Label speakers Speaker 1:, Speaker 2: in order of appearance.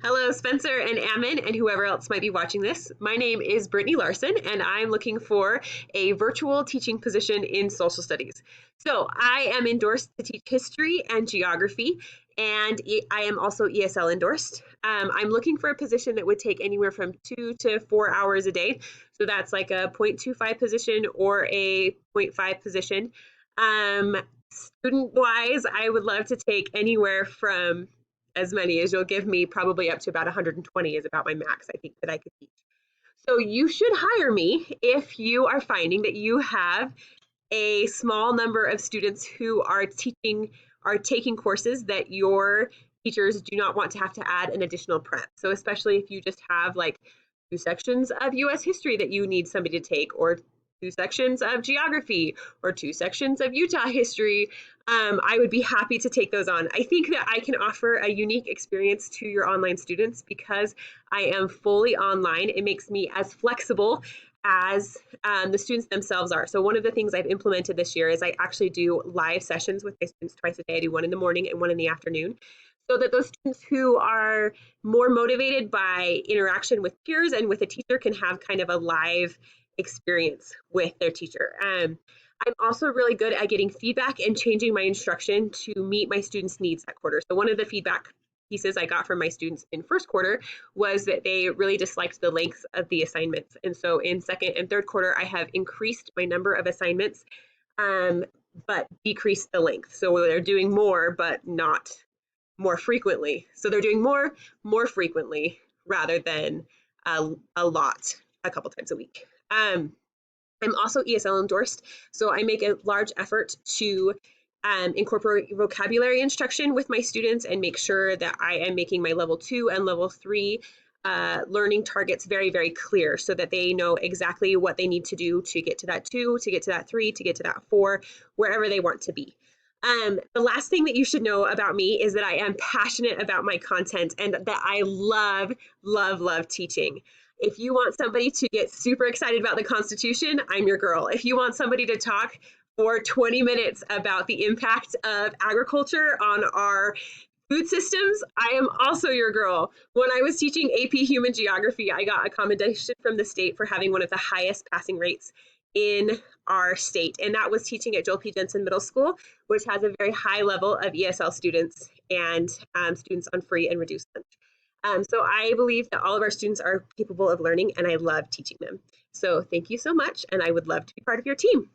Speaker 1: Hello, Spencer and Ammon, and whoever else might be watching this. My name is Brittnie Larsen, and I'm looking for a virtual teaching position in social studies. So I am endorsed to teach history and geography, and I am also ESL endorsed. I'm looking for a position that would take anywhere from 2 to 4 hours a day. So that's like a 0.25 position or a zero point 0.5 position. Student wise, I would love to take anywhere from as many as you'll give me, probably up to about 120 is about my max, I think, that I could teach. So you should hire me if you are finding that you have a small number of students who are taking courses that your teachers do not want to have to add an additional prep. So especially if you just have like 2 sections of US history that you need somebody to take, or 2 sections of geography, or 2 sections of Utah history, I would be happy to take those on. I think that I can offer a unique experience to your online students because I am fully online. It makes me as flexible as the students themselves are. So one of the things I've implemented this year is I actually do live sessions with my students twice a day. I do one in the morning and one in the afternoon, so that those students who are more motivated by interaction with peers and with a teacher can have kind of a live experience with their teacher. I'm also really good at getting feedback and changing my instruction to meet my students' needs that quarter. So one of the feedback pieces I got from my students in first quarter was that they really disliked the length of the assignments. And so in second and third quarter, I have increased my number of assignments, but decreased the length. So they're doing more, but not more frequently. So they're doing more frequently rather than a lot a couple times a week. I'm also ESL endorsed, so I make a large effort to incorporate vocabulary instruction with my students and make sure that I am making my level 2 and level 3 learning targets very, very clear so that they know exactly what they need to do to get to that 2, to get to that 3, to get to that 4, wherever they want to be. The last thing that you should know about me is that I am passionate about my content and that I love, love, love teaching. If you want somebody to get super excited about the Constitution, I'm your girl. If you want somebody to talk for 20 minutes about the impact of agriculture on our food systems, I am also your girl. When I was teaching AP Human Geography, I got a commendation from the state for having one of the highest passing rates in our state, and that was teaching at Joel P. Jensen Middle School, which has a very high level of ESL students and students on free and reduced lunch. So I believe that all of our students are capable of learning, and I love teaching them. So thank you so much, and I would love to be part of your team.